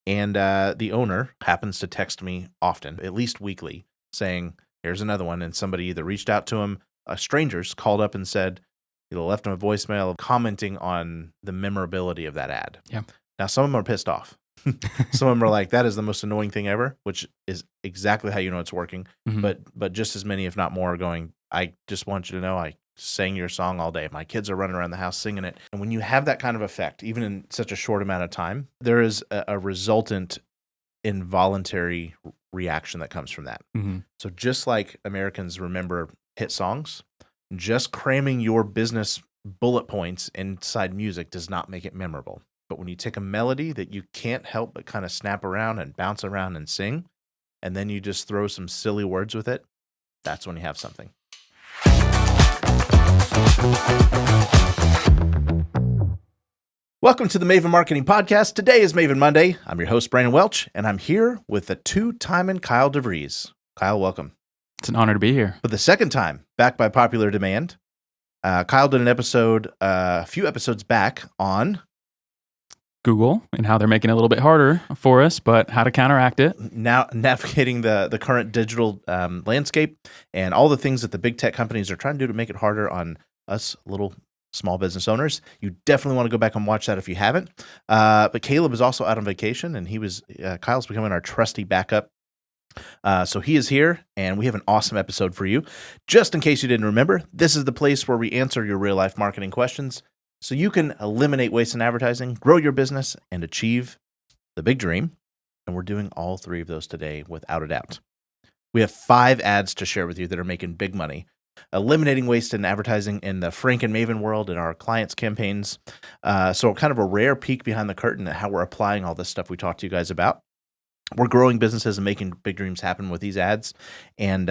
And the owner happens to text me often, at least weekly, saying, here's another one. And somebody either reached out to him, strangers called up and said, left him a voicemail commenting on the memorability of that ad. Yeah. Now, some of them are pissed off. Some of them are like, that is the most annoying thing ever, which is exactly how you know it's working. Mm-hmm. But just as many, if not more, are going, I just want you to know I sang your song all day. My kids are running around the house singing it. And when you have that kind of effect, even in such a short amount of time, there is a resultant involuntary reaction that comes from that. Mm-hmm. So just like Americans remember hit songs, just cramming your business bullet points inside music does not make it memorable. But when you take a melody that you can't help but kind of snap around and bounce around and sing, and then you just throw some silly words with it, that's when you have something. Welcome to the Maven Marketing Podcast. Today is Maven Monday. I'm your host, Brandon Welch, and I'm here with the two-timing Kyle DeVries. Kyle, welcome. It's an honor to be here. For the second time, back by popular demand, Kyle did an episode a few episodes back on Google and how they're making it a little bit harder for us, but how to counteract it. Now navigating the current digital landscape and all the things that the big tech companies are trying to do to make it harder on us little small business owners. You definitely want to go back and watch that if you haven't. But Caleb is also out on vacation, and Kyle's becoming our trusty backup. So he is here, and we have an awesome episode for you. Just in case you didn't remember, this is the place where we answer your real-life marketing questions so you can eliminate waste in advertising, grow your business, and achieve the big dream. And we're doing all three of those today without a doubt. We have 5 ads to share with you that are making big money, eliminating waste in advertising in the Frank and Maven world in our clients' campaigns. So kind of a rare peek behind the curtain at how we're applying all this stuff we talked to you guys about. We're growing businesses and making big dreams happen with these ads. And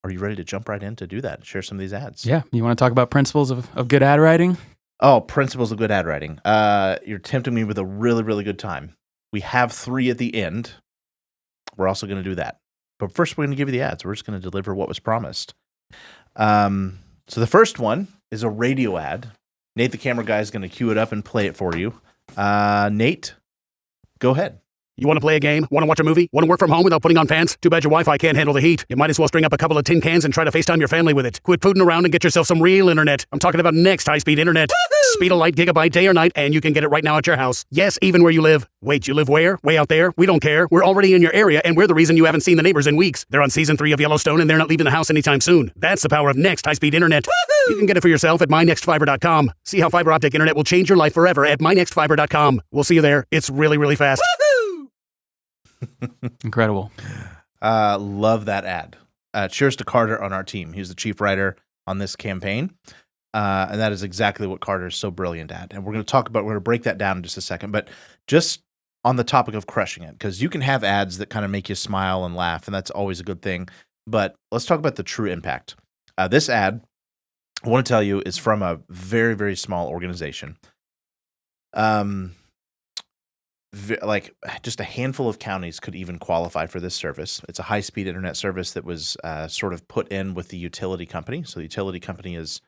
are you ready to jump right in to do that? Share some of these ads. Yeah. You want to talk about principles of good ad writing? Oh, principles of good ad writing. You're tempting me with a really, really good time. We have 3 at the end. We're also going to do that. But first, we're going to give you the ads. We're just going to deliver what was promised. So the first one is a radio ad. Nate, the camera guy, is going to cue it up and play it for you. Nate, go ahead. You want to play a game? Want to watch a movie? Want to work from home without putting on pants? Too bad your Wi-Fi can't handle the heat. You might as well string up a couple of tin cans and try to FaceTime your family with it. Quit fooling around and get yourself some real internet. I'm talking about Next high-speed internet. Woo-hoo! Speed of light, gigabyte, day or night, and you can get it right now at your house. Yes, even where you live. Wait, you live where? Way out there? We don't care. We're already in your area, and we're the reason you haven't seen the neighbors in weeks. They're on season 3 of Yellowstone, and they're not leaving the house anytime soon. That's the power of Next high-speed internet. Woo-hoo! You can get it for yourself at mynextfiber.com. See how fiber optic internet will change your life forever at mynextfiber.com. We'll see you there. It's really, really fast. Incredible. Love that ad. Cheers to Carter on our team. He's the chief writer on this campaign. And that is exactly what Carter is so brilliant at. And we're going to break that down in just a second. But just on the topic of crushing it, because you can have ads that kind of make you smile and laugh, and that's always a good thing. But let's talk about the true impact. This ad, I want to tell you, is from a very, very small organization. Like just a handful of counties could even qualify for this service. It's a high-speed internet service that was sort of put in with the utility company. So the utility company is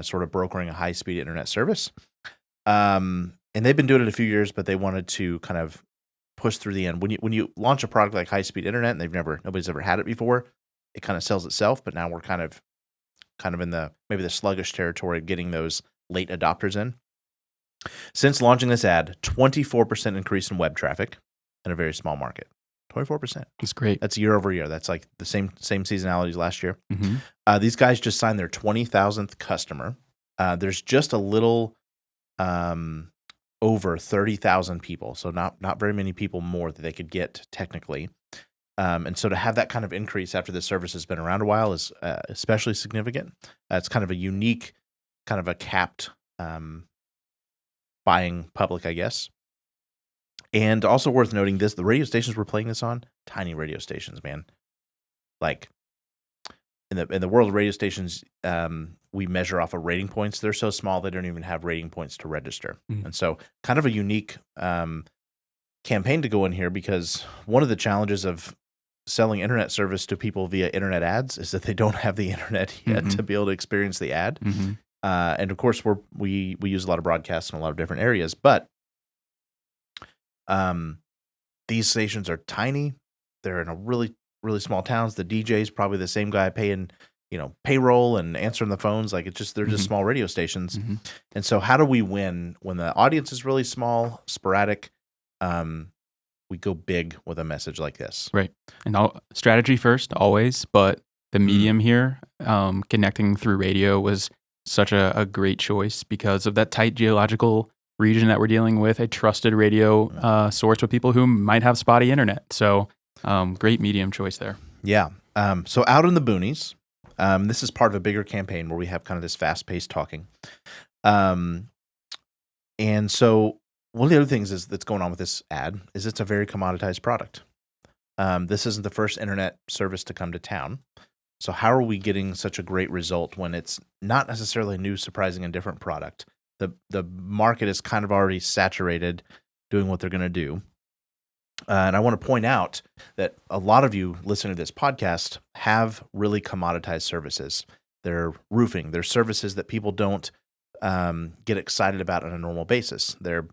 sort of brokering a high-speed internet service. And they've been doing it a few years, but they wanted to kind of push through the end. When you launch a product like high-speed internet, and nobody's ever had it before, it kind of sells itself. But now we're kind of in maybe the sluggish territory of getting those late adopters in. Since launching this ad, 24% increase in web traffic in a very small market. 24%. That's great. That's year over year. That's like the same seasonality as last year. Mm-hmm. These guys just signed their 20,000th customer. There's just a little over 30,000 people, so not very many people more that they could get technically. And so to have that kind of increase after the service has been around a while is especially significant. It's kind of a unique, kind of a capped buying public, I guess. And also worth noting the radio stations we're playing this on, tiny radio stations, man. Like in the world of radio stations, we measure off of rating points. They're so small they don't even have rating points to register. Mm. And so kind of a unique campaign to go in here, because one of the challenges of selling internet service to people via internet ads is that they don't have the internet yet to be able to experience the ad. Mm-hmm. And of course, we use a lot of broadcasts in a lot of different areas, but These stations are tiny. They're in a really, really small towns. The DJ's probably the same guy paying, payroll and answering the phones. Like they're just small radio stations. Mm-hmm. And so how do we win when the audience is really small, sporadic? We go big with a message like this. Right. And strategy first, always. But the medium here, connecting through radio was such a great choice because of that tight geological region that we're dealing with, a trusted radio source with people who might have spotty internet. So great medium choice there. Yeah. So out in the boonies, this is part of a bigger campaign where we have kind of this fast-paced talking. And so one of the other things that's going on with this ad is it's a very commoditized product. This isn't the first internet service to come to town. So how are we getting such a great result when it's not necessarily a new, surprising, and different product? The market is kind of already saturated doing what they're going to do. And I want to point out that a lot of you listening to this podcast have really commoditized services. They're roofing. They're services that people don't get excited about on a normal basis. They're,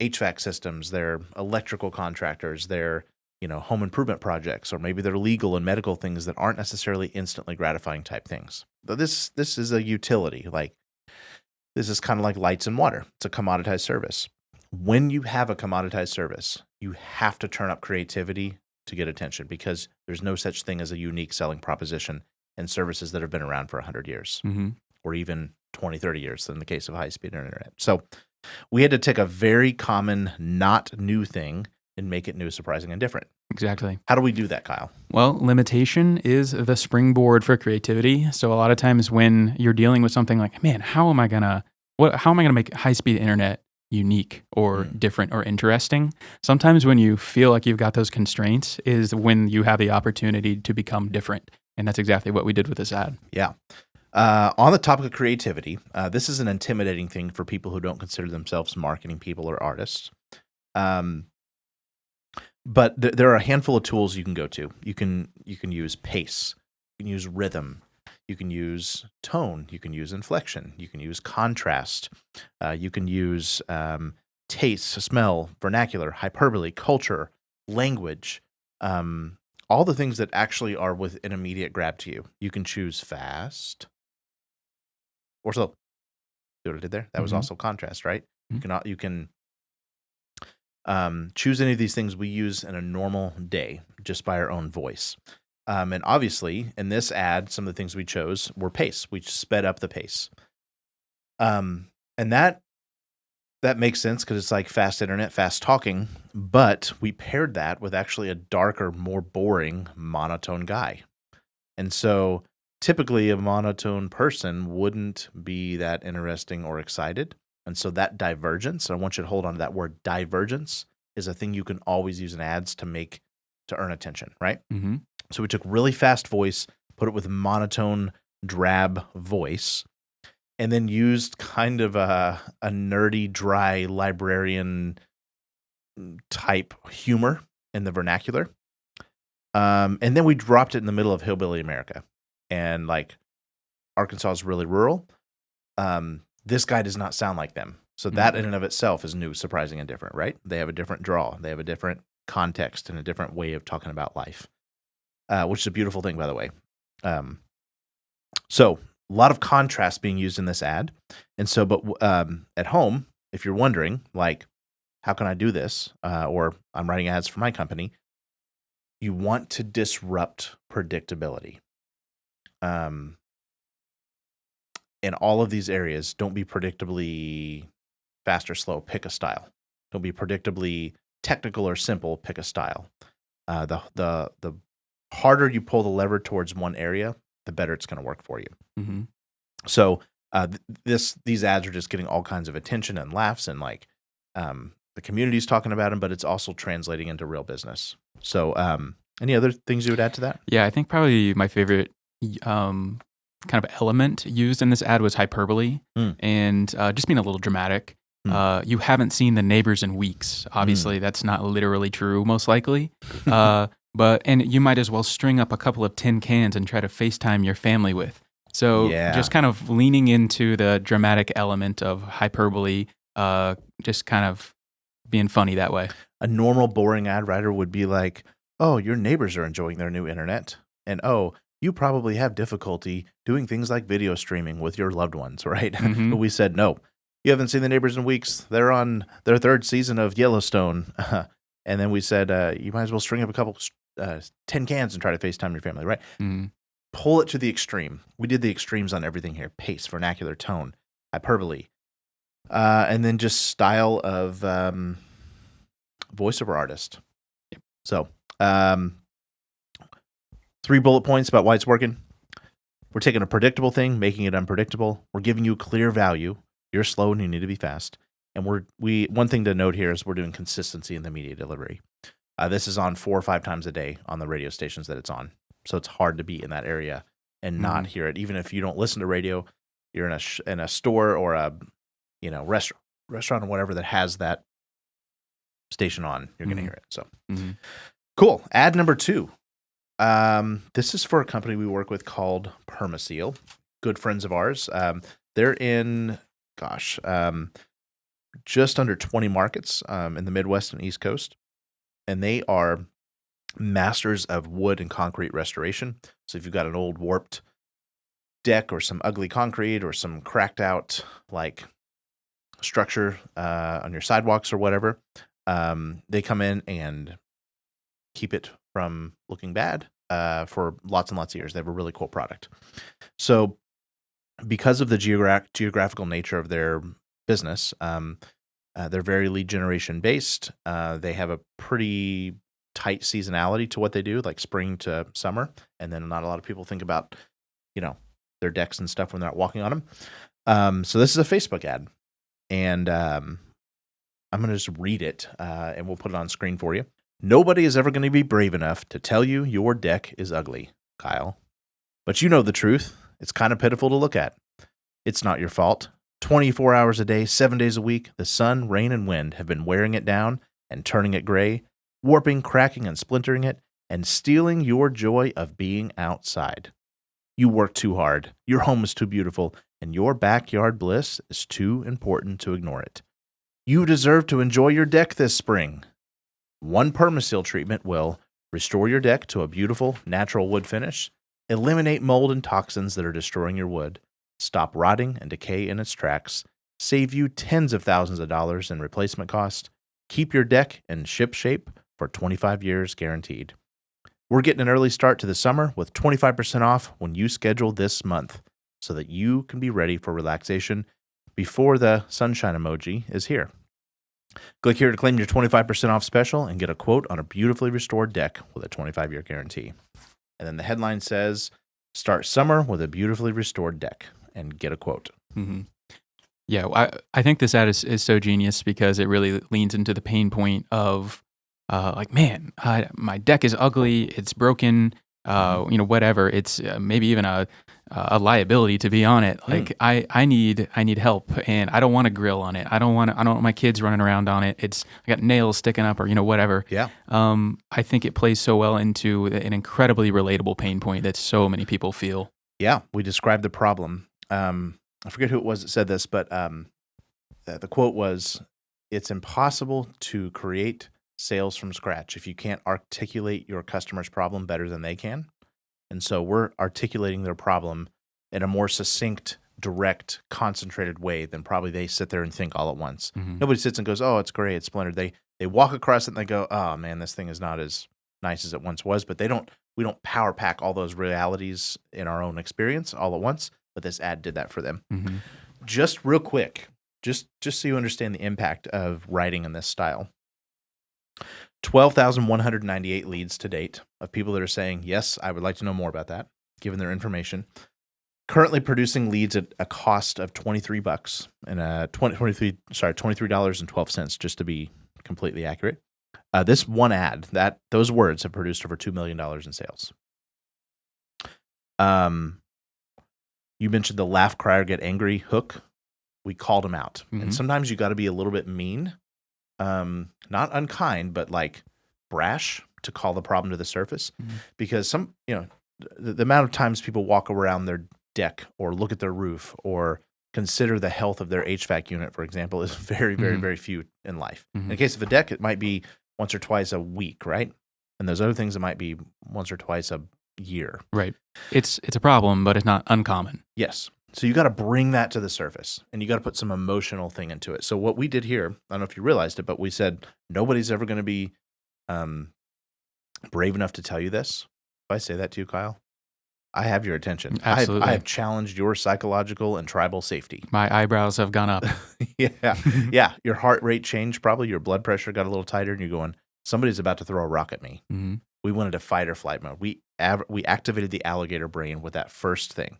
HVAC systems. They're electrical contractors. They're, home improvement projects, or maybe they're legal and medical things that aren't necessarily instantly gratifying type things. But this is a utility. Like this is kind of like lights and water. It's a commoditized service. When you have a commoditized service, you have to turn up creativity to get attention because there's no such thing as a unique selling proposition in services that have been around for 100 years or even 20, 30 years in the case of high-speed internet. So we had to take a very common, not new thing and make it new, surprising, and different. Exactly. How do we do that, Kyle? Well, limitation is the springboard for creativity. So a lot of times when you're dealing with something like, man, how am I gonna make high-speed internet unique or different or interesting? Sometimes when you feel like you've got those constraints is when you have the opportunity to become different. And that's exactly what we did with this ad. Yeah. On the topic of creativity, this is an intimidating thing for people who don't consider themselves marketing people or artists. But there are a handful of tools you can go to. You can use pace. You can use rhythm. You can use tone. You can use inflection. You can use contrast. You can use taste, smell, vernacular, hyperbole, culture, language, all the things that actually are with an immediate grab to you. You can choose fast or slow. See what I did there? That was also contrast, right? You can choose any of these things we use in a normal day just by our own voice. And obviously, in this ad, some of the things we chose were pace. We sped up the pace. And that makes sense because it's like fast internet, fast talking. But we paired that with actually a darker, more boring, monotone guy. And so typically a monotone person wouldn't be that interesting or excited. And so that divergence, I want you to hold on to that word, divergence, is a thing you can always use in ads to earn attention, right? Mm-hmm. So we took really fast voice, put it with monotone, drab voice, and then used kind of a nerdy, dry librarian type humor in the vernacular. And then we dropped it in the middle of hillbilly America. And like Arkansas is really rural. This guy does not sound like them. So that in and of itself is new, surprising, and different, right? They have a different draw. They have a different context and a different way of talking about life, which is a beautiful thing, by the way. So a lot of contrast being used in this ad. And so, but at home, if you're wondering, like, how can I do this? Or I'm writing ads for my company. You want to disrupt predictability. In all of these areas, don't be predictably fast or slow. Pick a style. Don't be predictably technical or simple. Pick a style. The harder you pull the lever towards one area, the better it's going to work for you. Mm-hmm. So these ads are just getting all kinds of attention and laughs, and like the community's talking about them, but it's also translating into real business. So any other things you would add to that? Yeah, I think probably my favorite kind of element used in this ad was hyperbole and just being a little dramatic. You haven't seen the neighbors in weeks. Obviously, that's not literally true, most likely. And you might as well string up a couple of tin cans and try to FaceTime your family with. So just kind of leaning into the dramatic element of hyperbole, just kind of being funny that way. A normal, boring ad writer would be like, oh, your neighbors are enjoying their new internet. And oh, you probably have difficulty doing things like video streaming with your loved ones, right? Mhm. But we said, no, you haven't seen the neighbors in weeks. They're on their 3rd season of Yellowstone. And then we said, you might as well string up a couple 10 cans and try to FaceTime your family, right? Mhm. Pull it to the extreme. We did the extremes on everything here: pace, vernacular, tone, hyperbole, and then just style of voiceover artist. Yep. So, 3 bullet points about why it's working. We're taking a predictable thing, making it unpredictable. We're giving you clear value. You're slow and you need to be fast. And one thing to note here is we're doing consistency in the media delivery. This is on 4 or 5 times a day on the radio stations that it's on. So it's hard to be in that area and not hear it. Even if you don't listen to radio, you're in a store or a restaurant or whatever that has that station on, you're going to hear it. So cool. Ad number 2. This is for a company we work with called Permaseal. Good friends of ours. They're in, just under 20 markets in the Midwest and East Coast. And they are masters of wood and concrete restoration. So if you've got an old warped deck or some ugly concrete or some cracked out like structure on your sidewalks or whatever, they come in and keep it from looking bad for lots and lots of years. They have a really cool product. So because of the geographical nature of their business, they're very lead generation based. They have a pretty tight seasonality to what they do, like spring to summer. And then not a lot of people think about, their decks and stuff when they're not walking on them. So this is a Facebook ad. And I'm going to just read it and we'll put it on screen for you. Nobody is ever going to be brave enough to tell you your deck is ugly, Kyle. But you know the truth. It's kind of pitiful to look at. It's not your fault. 24 hours a day, 7 days a week, the sun, rain, and wind have been wearing it down and turning it gray, warping, cracking, and splintering it, and stealing your joy of being outside. You work too hard, your home is too beautiful, and your backyard bliss is too important to ignore it. You deserve to enjoy your deck this spring. One Permaseal treatment will restore your deck to a beautiful, natural wood finish, eliminate mold and toxins that are destroying your wood, stop rotting and decay in its tracks, save you tens of thousands of dollars in replacement cost, keep your deck in ship shape for 25 years guaranteed. We're getting an early start to the summer with 25% off when you schedule this month so that you can be ready for relaxation before the sunshine emoji is here. Click here to claim your 25% off special and get a quote on a beautifully restored deck with a 25-year guarantee. And then the headline says, start summer with a beautifully restored deck and get a quote. Mm-hmm. Yeah, I think this ad is so genius because it really leans into the pain point of my deck is ugly, it's broken, whatever. It's maybe even a liability to be on it. Like I need help, and I don't want to grill on it. I don't want my kids running around on it. I got nails sticking up or whatever. Yeah. I think it plays so well into an incredibly relatable pain point that so many people feel. Yeah, we described the problem. I forget who it was that said this, but the quote was, "It's impossible to create sales from scratch if you can't articulate your customer's problem better than they can." And so we're articulating their problem in a more succinct, direct, concentrated way than probably they sit there and think all at once. Mm-hmm. Nobody sits and goes, "Oh, it's gray, it's splintered." They walk across it and they go, "Oh man, this thing is not as nice as it once was." But we don't power pack all those realities in our own experience all at once. But this ad did that for them. Mm-hmm. Just real quick, just so you understand the impact of writing in this style. 12,198 leads to date of people that are saying, yes, I would like to know more about that, given their information. Currently producing leads at a cost of $23 and $23.12, just to be completely accurate. This one ad, those words have produced over $2 million in sales. You mentioned the laugh, cry, or get angry hook. We called them out. Mm-hmm. And sometimes you got to be a little bit mean, not unkind, but like brash to call the problem to the surface. Mm-hmm. Because the amount of times people walk around their deck or look at their roof or consider the health of their HVAC unit, for example, is very, very, very few in life. In the Mhm. case of a deck, it might be once or twice a week, right? And those other things, it might be once or twice a year. Right. It's a problem, but it's not uncommon. Yes. So you got to bring that to the surface, and you got to put some emotional thing into it. So what we did here, I don't know if you realized it, but we said nobody's ever going to be brave enough to tell you this. If I say that to you, Kyle, I have your attention. Absolutely. I have challenged your psychological and tribal safety. My eyebrows have gone up. Yeah. Your heart rate changed, probably your blood pressure got a little tighter, and you're going, somebody's about to throw a rock at me. Mm-hmm. We went into fight or flight mode. We activated the alligator brain with that first thing.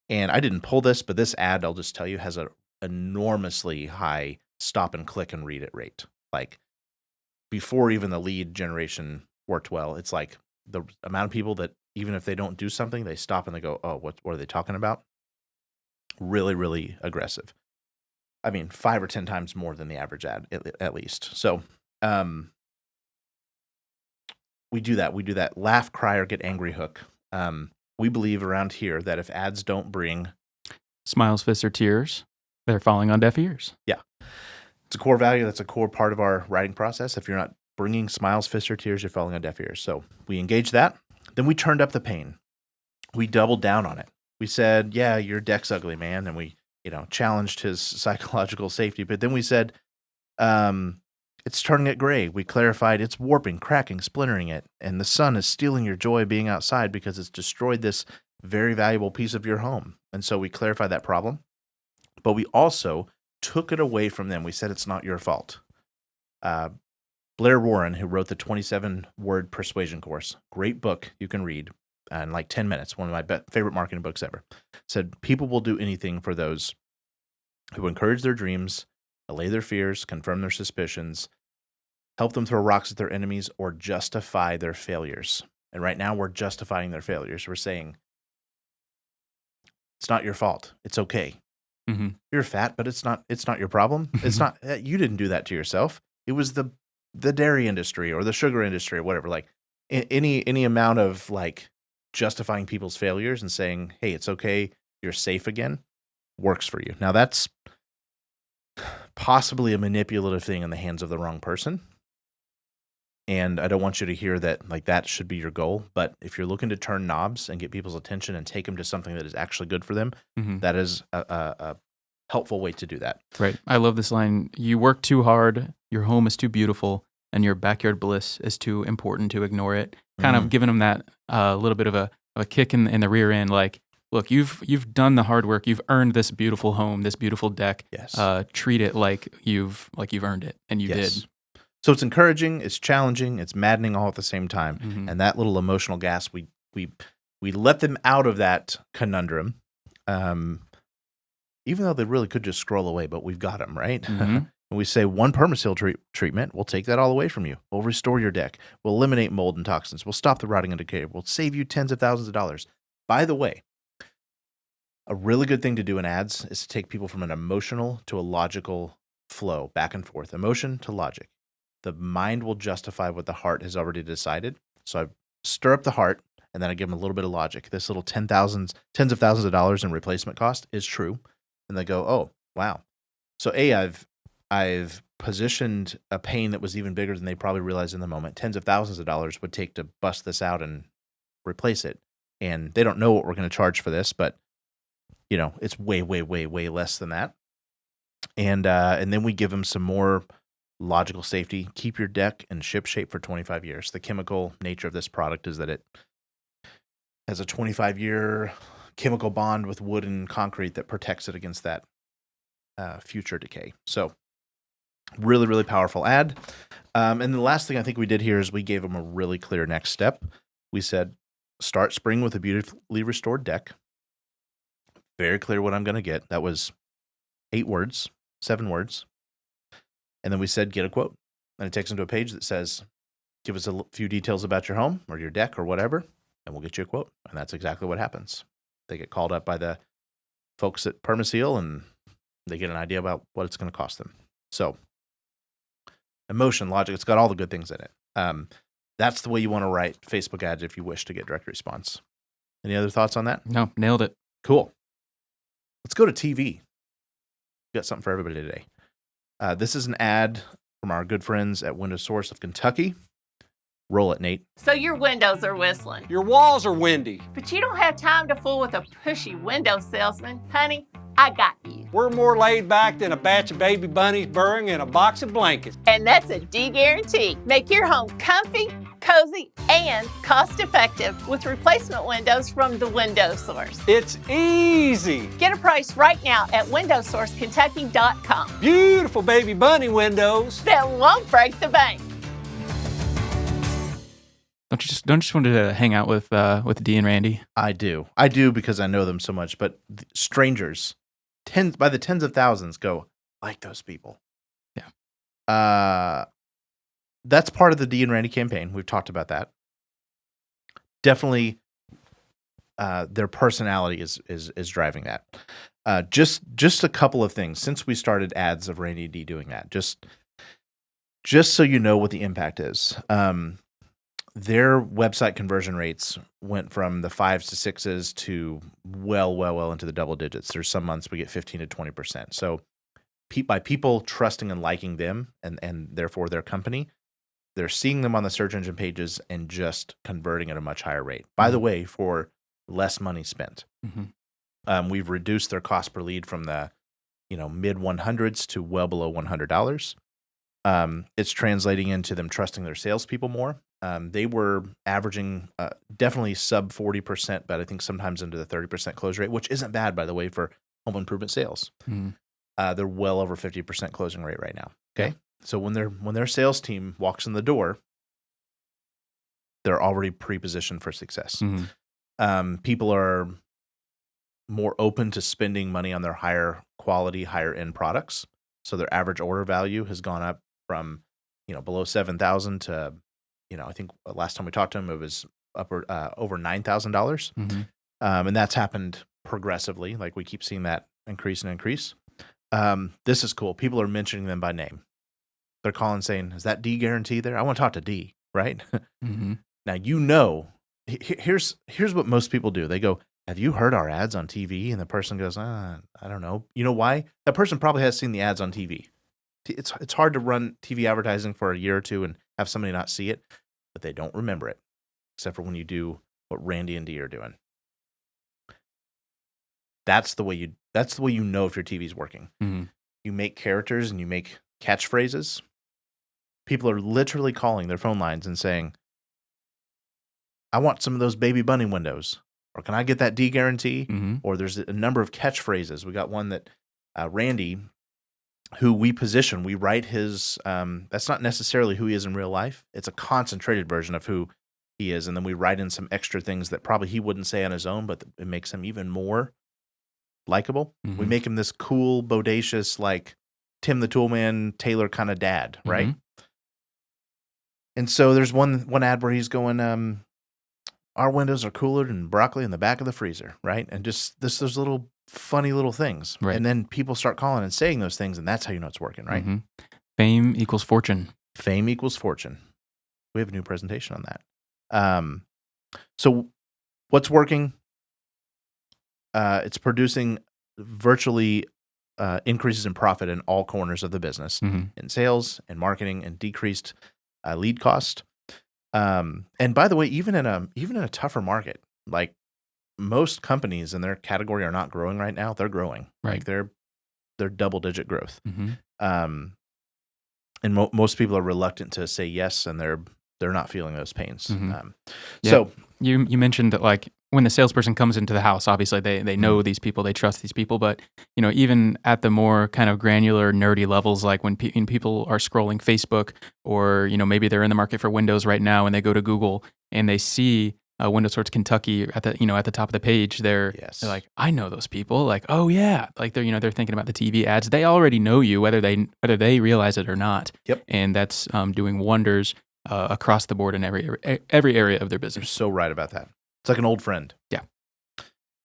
And I didn't pull this, but this ad, I'll just tell you, has an enormously high stop and click and read it rate. Like before even the lead generation worked well, it's like the amount of people that even if they don't do something, they stop and they go, oh, what are they talking about? Really, really aggressive. I mean, 5 or 10 times more than the average ad, at least. So we do that. We do that laugh, cry, or get angry hook. We believe around here that if ads don't bring Smiles, fists, or tears, they're falling on deaf ears. Yeah. It's a core value. That's a core part of our writing process. If you're not bringing smiles, fists, or tears, you're falling on deaf ears. So we engaged that. Then we turned up the pain. We doubled down on it. We said, yeah, your deck's ugly, man. And we, challenged his psychological safety. But then we said, it's turning it gray. We clarified it's warping, cracking, splintering it. And the sun is stealing your joy being outside because it's destroyed this very valuable piece of your home. And so we clarified that problem. But we also took it away from them. We said it's not your fault. Blair Warren, who wrote the 27-word persuasion course, great book you can read in like 10 minutes, one of my favorite marketing books ever, said people will do anything for those who encourage their dreams, allay their fears, confirm their suspicions, help them throw rocks at their enemies, or justify their failures. And right now we're justifying their failures. We're saying, it's not your fault. It's okay. Mm-hmm. You're fat, but it's not your problem. It's not, you didn't do that to yourself. It was the dairy industry or the sugar industry or whatever. Like any amount of like justifying people's failures and saying, hey, it's okay, you're safe again, works for you. Now that's possibly a manipulative thing in the hands of the wrong person. And I don't want you to hear that like that should be your goal. But if you're looking to turn knobs and get people's attention and take them to something that is actually good for them, that is a helpful way to do that. Right. I love this line. You work too hard, your home is too beautiful, and your backyard bliss is too important to ignore it. Kind of giving them that little bit of a kick in the rear end. Like, look, you've done the hard work. You've earned this beautiful home, this beautiful deck. Yes. Treat it like you've earned it, and you did. So it's encouraging, it's challenging, it's maddening all at the same time. And that little emotional gas, we let them out of that conundrum, even though they really could just scroll away, but we've got them, right? And we say one Permaseal treatment, we'll take that all away from you. We'll restore your deck. We'll eliminate mold and toxins. We'll stop the rotting and decay. We'll save you tens of thousands of dollars. By the way, a really good thing to do in ads is to take people from an emotional to a logical flow, back and forth, emotion to logic. The mind will justify what the heart has already decided. So I stir up the heart, and then I give them a little bit of logic. This little tens of thousands of dollars in replacement cost is true. And they go, oh, wow. So I've positioned a pain that was even bigger than they probably realized in the moment. Tens of thousands of dollars would take to bust this out and replace it. And they don't know what we're going to charge for this, but it's way, way, way, way less than that. And then we give them some more logical safety. Keep your deck in ship shape for 25 years. The chemical nature of this product is that it has a 25-year chemical bond with wood and concrete that protects it against that future decay. So really, really powerful ad. And the last thing I think we did here is we gave them a really clear next step. We said, start spring with a beautifully restored deck. Very clear what I'm going to get. That was 7 words. And then we said, get a quote. And it takes them to a page that says, give us a few details about your home or your deck or whatever, and we'll get you a quote. And that's exactly what happens. They get called up by the folks at Permaseal, and they get an idea about what it's going to cost them. So emotion, logic, it's got all the good things in it. That's the way you want to write Facebook ads if you wish to get direct response. Any other thoughts on that? No, nailed it. Cool. Let's go to TV. got something for everybody today. This is an ad from our good friends at Window Source of Kentucky. Roll it, Nate. So your windows are whistling, Your walls are windy. but you don't have time to fool with a pushy window salesman. Honey, I got you. We're more laid back than a batch of baby bunnies burrowing in a box of blankets. And that's a D guarantee. Make your home comfy, cozy, and cost-effective with replacement windows from the Window Source. It's easy. Get a price right now at windowsourcekentucky.com. Beautiful baby bunny windows. That won't break the bank. Don't you just want to hang out with Dee and Randy? I do because I know them so much. But strangers, by the tens of thousands, go like those people. Yeah. That's part of the Dee and Randy campaign. We've talked about that. Definitely, their personality is driving that. Just a couple of things since we started ads of Randy and Dee doing that. Just so you know what the impact is. Their website conversion rates went from the 5s to 6s to well into the double digits. There's some months we get 15 to 20%. So by people trusting and liking them and therefore their company, they're seeing them on the search engine pages and just converting at a much higher rate. By the way, for less money spent. Mm-hmm. We've reduced their cost per lead from the mid 100s to well below $100. It's translating into them trusting their salespeople more. They were averaging definitely sub 40%, but I think sometimes into the 30% close rate, which isn't bad, by the way, for home improvement sales. Mm-hmm. They're well over 50% closing rate right now. Okay, so when their sales team walks in the door, they're already pre-positioned for success. Mm-hmm. People are more open to spending money on their higher quality, higher end products. So their average order value has gone up from below 7,000 to I think last time we talked to them, it was over $9,000. Mm-hmm. And that's happened progressively. Like we keep seeing that increase and increase. This is cool. People are mentioning them by name. They're calling saying, is that D guarantee there? I want to talk to D, right? Mm-hmm. Now, here's what most people do. They go, have you heard our ads on TV? And the person goes, I don't know. You know why? That person probably has seen the ads on TV. It's hard to run TV advertising for a year or two and have somebody not see it, but they don't remember it, except for when you do what Randy and Dee are doing. That's the way you know if your TV's working. Mm-hmm. You make characters and you make catchphrases. People are literally calling their phone lines and saying, I want some of those baby bunny windows, or can I get that D guarantee? Mm-hmm. Or there's a number of catchphrases. We got one that Randy, who we position, we write his, that's not necessarily who he is in real life. It's a concentrated version of who he is. And then we write in some extra things that probably he wouldn't say on his own, but it makes him even more likable. Mm-hmm. We make him this cool, bodacious, like Tim the Toolman, Taylor kind of dad, right? Mm-hmm. And so there's one ad where he's going, our windows are cooler than broccoli in the back of the freezer, right? And just those little funny little things. Right. And then people start calling and saying those things, and that's how you know it's working, right? Mm-hmm. Fame equals fortune. Fame equals fortune. We have a new presentation on that. So what's working? It's producing virtually increases in profit in all corners of the business, Mm-hmm. in sales and marketing, and decreased lead cost. And by the way, even in a tougher market, like most companies in their category are not growing right now. They're growing, Right. Like they're double digit growth. Mm-hmm. And most people are reluctant to say yes, and they're not feeling those pains. Mm-hmm. Yeah. So you mentioned that, like, when the salesperson comes into the house, obviously they know these people, they trust these people, but even at the more kind of granular, nerdy levels, like when people are scrolling Facebook, or maybe they're in the market for Windows right now, and they go to Google and they see Window Source Kentucky at the at the top of the page, they're like, I know those people. Like, oh yeah, like they're thinking about the TV ads. They already know you, whether they realize it or not. Yep. And that's doing wonders across the board in every area of their you're business. so right about that. It's like an old friend. Yeah.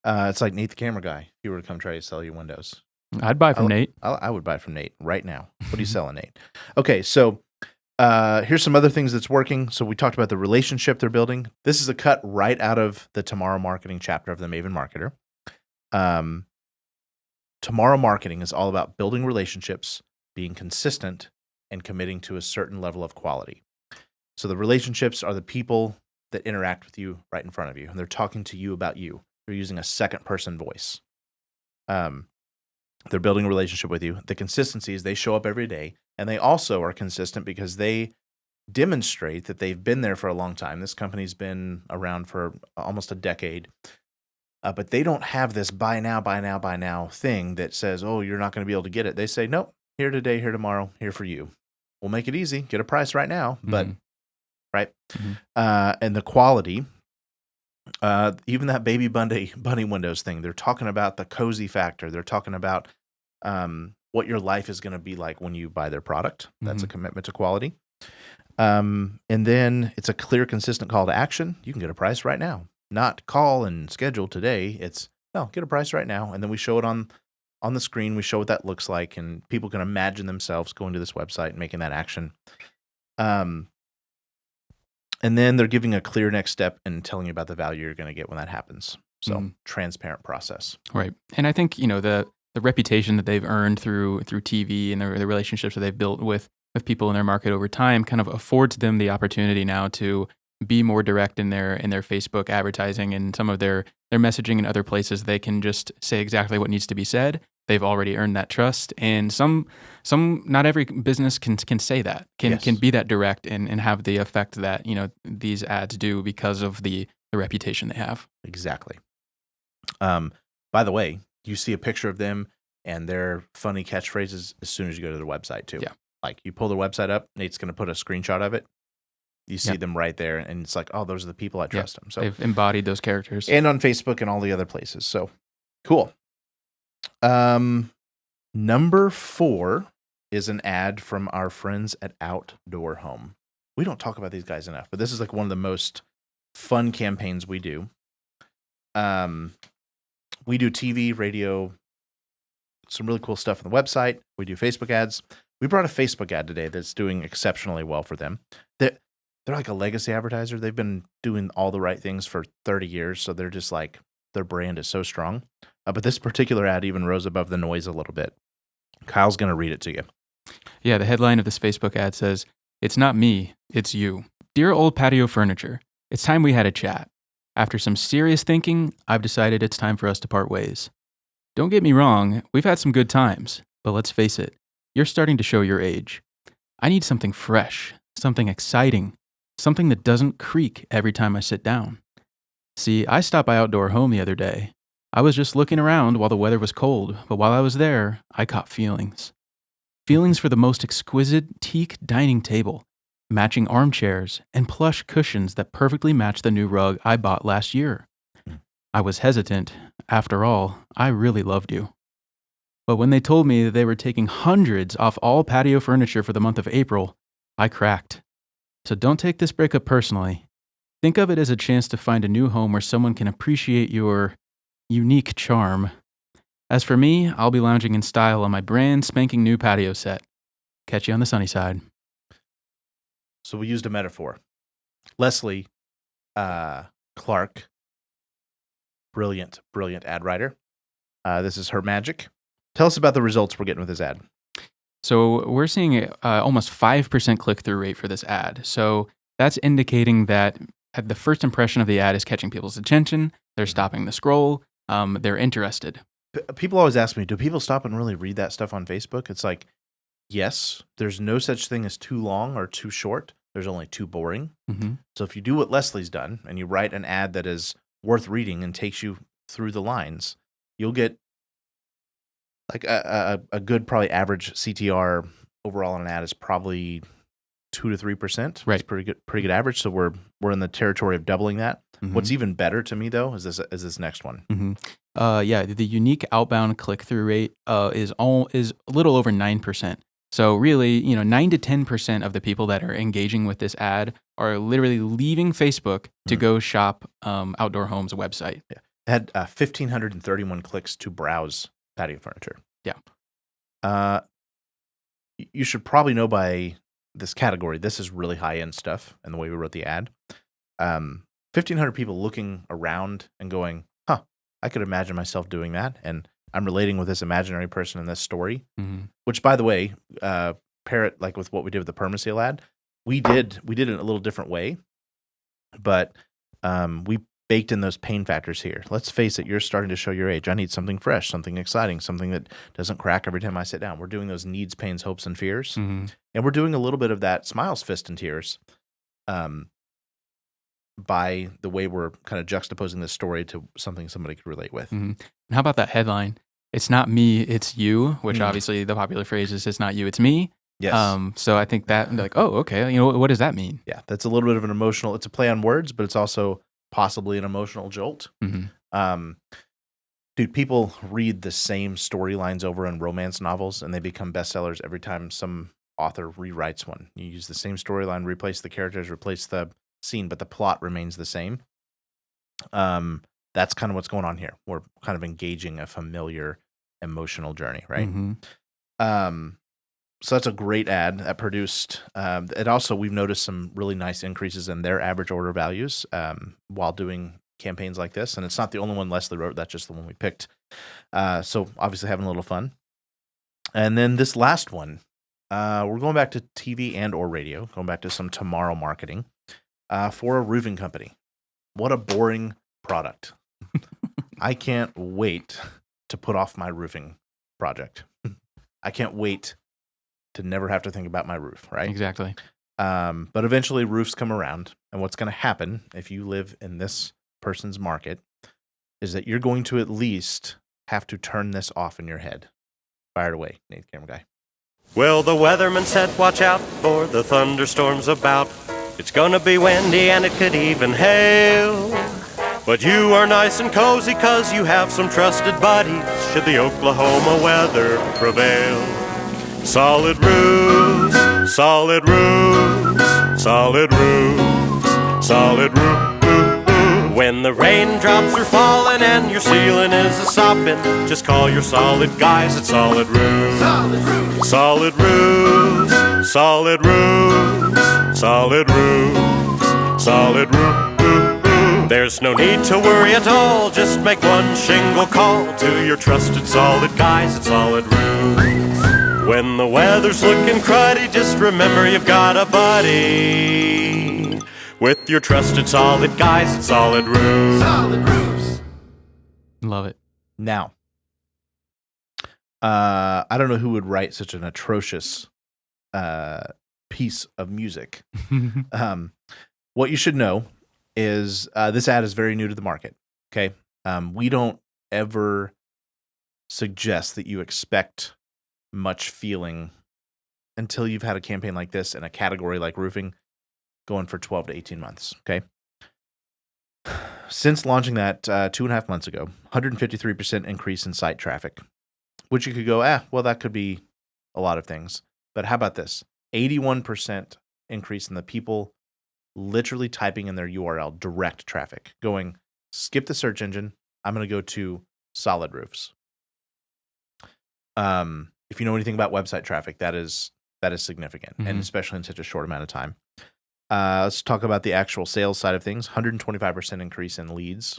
It's like Nate the camera guy. If you were to come try to sell you Windows, I'd buy from Nate. I would buy from Nate right now. What are you selling, Nate? Okay, so here's some other things that's working. So we talked about the relationship they're building. This is a cut right out of the Tomorrow Marketing chapter of the Maven Marketer. tomorrow marketing is all about building relationships, being consistent, and committing to a certain level of quality. So the relationships are the people that interact with you right in front of you, and they're talking to you about you. They're using a second person voice. They're building a relationship with you. The consistency is they show up every day, and they also are consistent because they demonstrate that they've been there for a long time. This company's been around for almost a decade, but they don't have this buy now thing that says, oh, you're not going to be able to get it. They say, nope, here today, here tomorrow, here for you. We'll make it easy. Get a price right now, but right. And the quality, even that baby bunny windows thing, they're talking about the cozy factor. They're talking about what your life is going to be like when you buy their product. That's a commitment to quality. And then it's a clear, consistent call to action. You can get a price right now. Not call and schedule today. It's, no, get a price right now. And then we show it on the screen. We show what that looks like, and people can imagine themselves going to this website and making that action. And then they're giving a clear next step and telling you about the value you're going to get when that happens. So transparent process. Right. And I think, the reputation that they've earned through TV and the relationships that they've built with people in their market over time kind of affords them the opportunity now to be more direct in their Facebook advertising and some of their messaging in other places. They can just say exactly what needs to be said. They've already earned that trust, and not every business can say that, can be that direct and have the effect that these ads do because of the reputation they have. Exactly. By the way, you see a picture of them and their funny catchphrases as soon as you go to their website too. Yeah. Like you pull their website up, Nate's going to put a screenshot of it. You see them right there, and it's like, oh, those are the people I trust them. So they've embodied those characters, and on Facebook and all the other places. So cool. Number 4 is an ad from our friends at Outdoor Home. We don't talk about these guys enough, but this is like one of the most fun campaigns we do. We do TV, radio, some really cool stuff on the website. We do Facebook ads. We brought a Facebook ad today that's doing exceptionally well for them. They're like a legacy advertiser. They've been doing all the right things for 30 years, so they're just like, their brand is so strong. But this particular ad even rose above the noise a little bit. Kyle's going to read it to you. Yeah, the headline of this Facebook ad says, "It's not me, it's you. Dear old patio furniture, it's time we had a chat. After some serious thinking, I've decided it's time for us to part ways. Don't get me wrong, we've had some good times, but let's face it, you're starting to show your age. I need something fresh, something exciting, something that doesn't creak every time I sit down. See, I stopped by Outdoor Home the other day. I was just looking around while the weather was cold, but while I was there, I caught feelings. Feelings for the most exquisite teak dining table, matching armchairs, and plush cushions that perfectly match the new rug I bought last year. I was hesitant. After all, I really loved you. But when they told me that they were taking hundreds off all patio furniture for the month of April, I cracked. So don't take this breakup personally. Think of it as a chance to find a new home where someone can appreciate your unique charm. As for me, I'll be lounging in style on my brand spanking new patio set. Catch you on the sunny side." So we used a metaphor. Leslie Clark, brilliant ad writer. This is her magic. Tell us about the results we're getting with this ad. So we're seeing almost 5% click-through rate for this ad. So that's indicating that the first impression of the ad is catching people's attention. They're stopping the scroll. They're interested. People always ask me, do people stop and really read that stuff on Facebook? It's like, yes, there's no such thing as too long or too short. There's only too boring. So if you do what Leslie's done and you write an ad that is worth reading and takes you through the lines, you'll get like a good, probably average CTR overall on an ad is probably 2 to 3%. Right. It's pretty good average. So we're in the territory of doubling that. What's even better to me though is this next one. The unique outbound click-through rate is a little over 9%. So really, 9 to 10% of the people that are engaging with this ad are literally leaving Facebook to go shop Outdoor Home's website. Yeah. It had 1,531 clicks to browse patio furniture. Yeah. You should probably know by this category, this is really high-end stuff and the way we wrote the ad. 1,500 people looking around and going, I could imagine myself doing that. And I'm relating with this imaginary person in this story, Mm-hmm. which, by the way, parrot like with what we did with the permaseal ad, we did it a little different way, but we baked in those pain factors here. Let's face it, you're starting to show your age. I need something fresh, something exciting, something that doesn't crack every time I sit down. We're doing those needs, pains, hopes, and fears, Mm-hmm. and we're doing a little bit of that smiles, fist, and tears. By the way we're kind of juxtaposing this story to something somebody could relate with. Mm-hmm. And how about that headline? It's not me, it's you, which obviously the popular phrase is it's not you, it's me. Yes. So I think that, like, oh, okay, what does that mean? Yeah, that's a little bit of an emotional, it's a play on words, but it's also possibly an emotional jolt. Mm-hmm. Dude, people read the same storylines over in romance novels and they become bestsellers every time some author rewrites one. You use the same storyline, replace the characters, replace the scene, but the plot remains the same. That's kind of what's going on here. We're kind of engaging a familiar emotional journey, right? Mm-hmm. So that's a great ad that produced. It also, we've noticed some really nice increases in their average order values while doing campaigns like this. And it's not the only one Leslie wrote. That's just the one we picked. So obviously having a little fun. And then this last one, we're going back to TV and or radio, going back to some tomorrow marketing for a roofing company. What a boring product. I can't wait to put off my roofing project. I can't wait to never have to think about my roof, right? Exactly. But eventually roofs come around. And what's going to happen if you live in this person's market is that you're going to at least have to turn this off in your head. Fire it away, Nate, camera guy. Well, the weatherman said, watch out for the thunderstorms about. It's gonna be windy and it could even hail. But you are nice and cozy 'cause you have some trusted buddies should the Oklahoma weather prevail. Solid roofs, solid roofs, solid roofs, solid roofs. When the raindrops are falling and your ceiling is a-sopping, just call your solid guys at Solid Roofs. Solid roofs, solid roofs, solid roofs, solid roofs, solid roofs. There's no need to worry at all, just make one shingle call to your trusted solid guys at Solid Roofs. When the weather's looking cruddy, just remember you've got a buddy with your trusted solid guys at Solid Roofs. Solid Roofs. Love it. Now, I don't know who would write such an atrocious piece of music. What you should know is this ad is very new to the market. Okay, we don't ever suggest that you expect much feeling until you've had a campaign like this in a category like roofing going for 12 to 18 months. Okay. Since launching that 2.5 months ago, 153% increase in site traffic, which you could go, well, that could be a lot of things. But how about this? 81% increase in the people literally typing in their URL, direct traffic, going, skip the search engine. I'm going to go to Solid Roofs. If you know anything about website traffic, that is significant, and especially in such a short amount of time. Let's talk about the actual sales side of things. 125% increase in leads.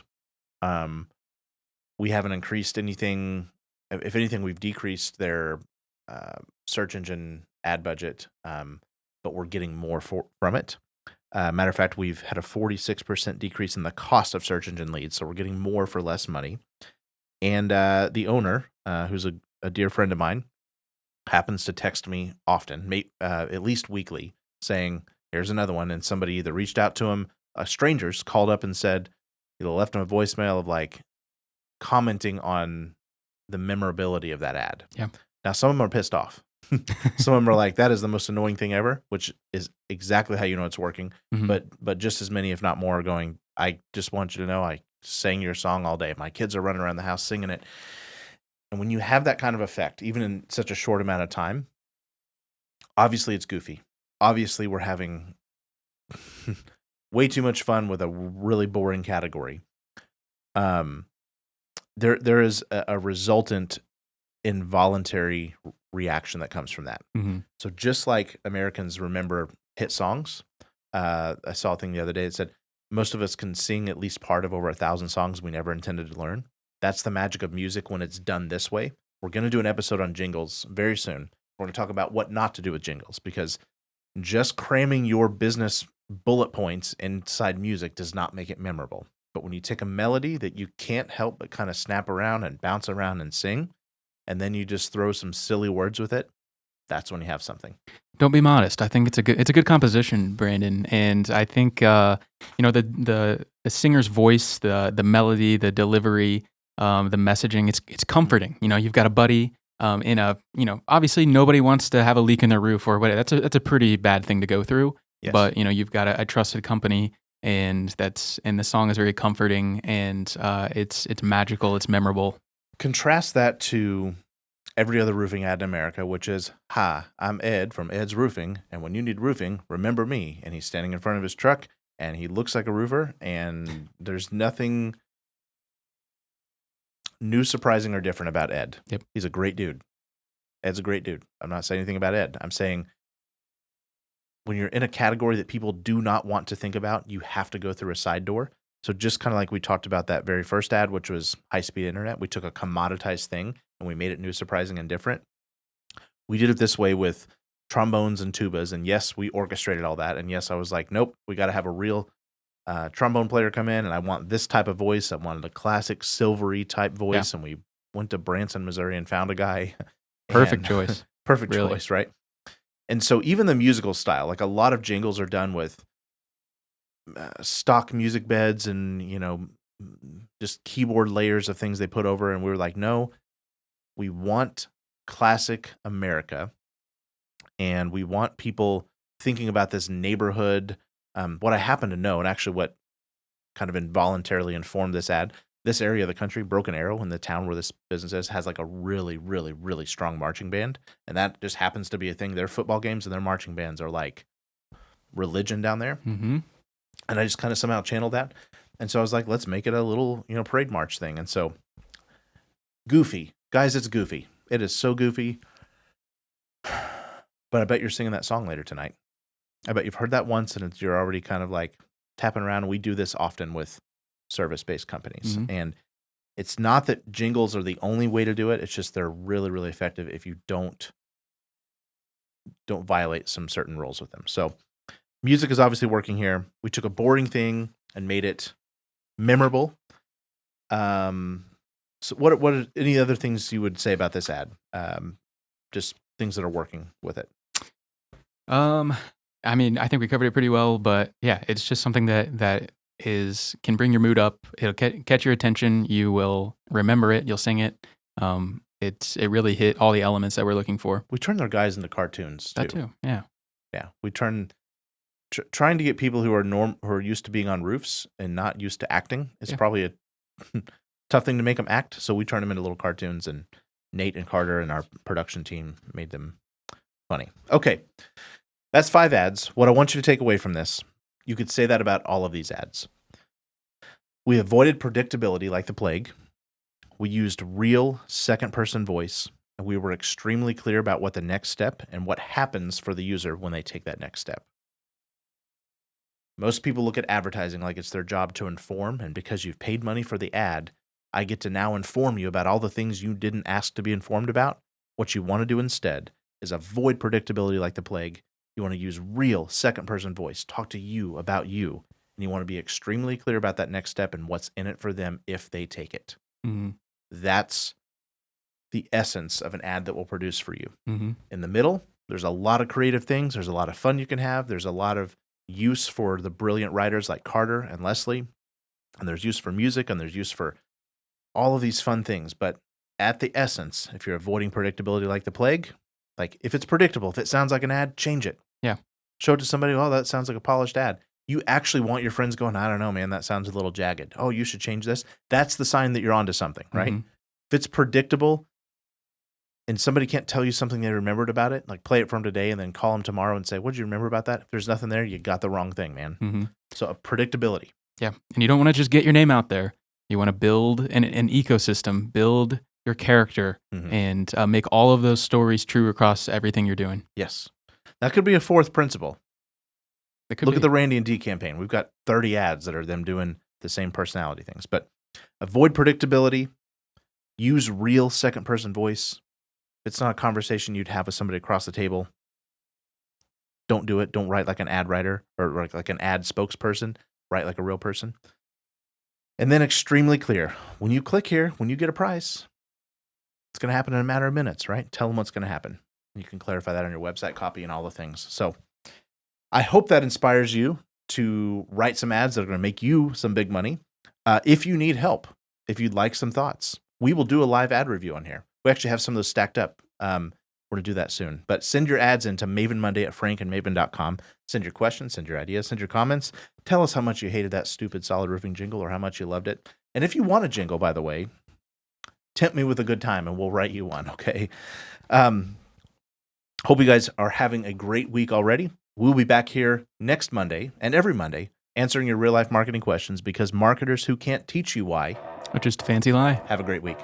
We haven't increased anything. If anything, we've decreased their search engine ad budget, but we're getting more from it. Matter of fact, we've had a 46% decrease in the cost of search engine leads, so we're getting more for less money. And the owner, who's a dear friend of mine, happens to text me often, at least weekly, saying, here's another one. And somebody either reached out to him, strangers called up and said, left him a voicemail of like commenting on the memorability of that ad. Yeah. Now, some of them are pissed off. Some of them are like, that is the most annoying thing ever, which is exactly how you know it's working. But just as many, if not more, are going, I just want you to know I sang your song all day. My kids are running around the house singing it. And when you have that kind of effect, even in such a short amount of time, obviously it's goofy. Obviously we're having way too much fun with a really boring category. There is a resultant involuntary reaction that comes from that. So just like Americans remember hit songs, I saw a thing the other day that said most of us can sing at least part of over 1,000 songs we never intended to learn. That's the magic of music when it's done this way. We're going to do an episode on jingles very soon. We're going to talk about what not to do with jingles, because just cramming your business bullet points inside music does not make it memorable. But when you take a melody that you can't help but kind of snap around and bounce around and sing, and then you just throw some silly words with it, that's when you have something. Don't be modest. I think it's a good composition, Brandon, and I think the singer's voice, the melody, the delivery, the messaging. It's comforting. You've got a buddy obviously nobody wants to have a leak in their roof or whatever. That's a pretty bad thing to go through. Yes. But you've got a trusted company, and the song is very comforting, and it's magical. It's memorable. Contrast that to every other roofing ad in America, which is, "Hi, I'm Ed from Ed's Roofing, and when you need roofing, remember me." And he's standing in front of his truck, and he looks like a roofer, and there's nothing new, surprising, or different about Ed. Yep. He's a great dude. Ed's a great dude. I'm not saying anything about Ed. I'm saying when you're in a category that people do not want to think about, you have to go through a side door. So just kind of like we talked about that very first ad, which was high-speed internet, we took a commoditized thing and we made it new, surprising, and different. We did it this way with trombones and tubas, and yes, we orchestrated all that. And yes, I was like, nope, we got to have a real trombone player come in, and I want this type of voice. I wanted a classic silvery type voice, and we went to Branson, Missouri, and found a guy. Perfect choice. Perfect choice, right? And so even the musical style, like a lot of jingles are done with stock music beds and, just keyboard layers of things they put over. And we were like, no, we want classic America. And we want people thinking about this neighborhood. What I happen to know, and actually what kind of involuntarily informed this ad, this area of the country, Broken Arrow, in the town where this business is, has like a really, really, really strong marching band. And that just happens to be a thing. Their football games and their marching bands are like religion down there. Mm-hmm. And I just kind of somehow channeled that. And so I was like, let's make it a little, parade march thing. And so goofy. Guys, it's goofy. It is so goofy. But I bet you're singing that song later tonight. I bet you've heard that once, and you're already kind of like tapping around. We do this often with service-based companies. Mm-hmm. And it's not that jingles are the only way to do it. It's just they're really, really effective if you don't violate some certain rules with them. So music is obviously working here. We took a boring thing and made it memorable. So what are any other things you would say about this ad? Just things that are working with it. I mean, I think we covered it pretty well, but yeah, it's just something that can bring your mood up. It'll catch your attention. You will remember it. You'll sing it. It really hit all the elements that we're looking for. We turned our guys into cartoons too. That too, yeah. Yeah, we trying to get people who are used to being on roofs and not used to acting. It's probably a tough thing to make them act. So we turned them into little cartoons, and Nate and Carter and our production team made them funny. Okay, that's 5 ads. What I want you to take away from this, you could say that about all of these ads. We avoided predictability like the plague. We used real second-person voice, and we were extremely clear about what the next step and what happens for the user when they take that next step. Most people look at advertising like it's their job to inform, and because you've paid money for the ad, I get to now inform you about all the things you didn't ask to be informed about. What you want to do instead is avoid predictability like the plague. You want to use real second-person voice, talk to you about you, and you want to be extremely clear about that next step and what's in it for them if they take it. Mm-hmm. That's the essence of an ad that will produce for you. Mm-hmm. In the middle, there's a lot of creative things. There's a lot of fun you can have. There's a lot of use for the brilliant writers like Carter and Leslie. And there's use for music, and there's use for all of these fun things. But at the essence, if you're avoiding predictability like the plague, like if it's predictable, if it sounds like an ad, change it. Yeah. Show it to somebody, oh, that sounds like a polished ad. You actually want your friends going, I don't know, man, that sounds a little jagged. Oh, you should change this. That's the sign that you're onto something, right? Mm-hmm. If it's predictable and somebody can't tell you something they remembered about it, like play it from today and then call them tomorrow and say, what did you remember about that? If there's nothing there, you got the wrong thing, man. Mm-hmm. So predictability. Yeah. And you don't want to just get your name out there. You want to build an ecosystem, build your character, and make all of those stories true across everything you're doing. Yes. That could be a fourth principle. Look Be. at the Randy and D campaign. We've got 30 ads that are them doing the same personality things. But avoid predictability, Use real second-person voice. If it's not a conversation you'd have with somebody across the table, don't do it. Don't write like an ad writer or like an ad spokesperson. Write like a real person. And then extremely clear. When you click here, when you get a price, it's going to happen in a matter of minutes, right? Tell them what's going to happen. You can clarify that on your website copy and all the things. So I hope that inspires you to write some ads that are going to make you some big money. If you need help, if you'd like some thoughts, we will do a live ad review on here. We actually have some of those stacked up. We're going to do that soon. But send your ads into mavenmonday@frankandmaven.com. Send your questions, send your ideas, send your comments. Tell us how much you hated that stupid solid roofing jingle or how much you loved it. And if you want a jingle, by the way, tempt me with a good time and we'll write you one, okay? Hope you guys are having a great week already. We'll be back here next Monday and every Monday answering your real-life marketing questions because marketers who can't teach you why Or just a fancy lie. have a great week.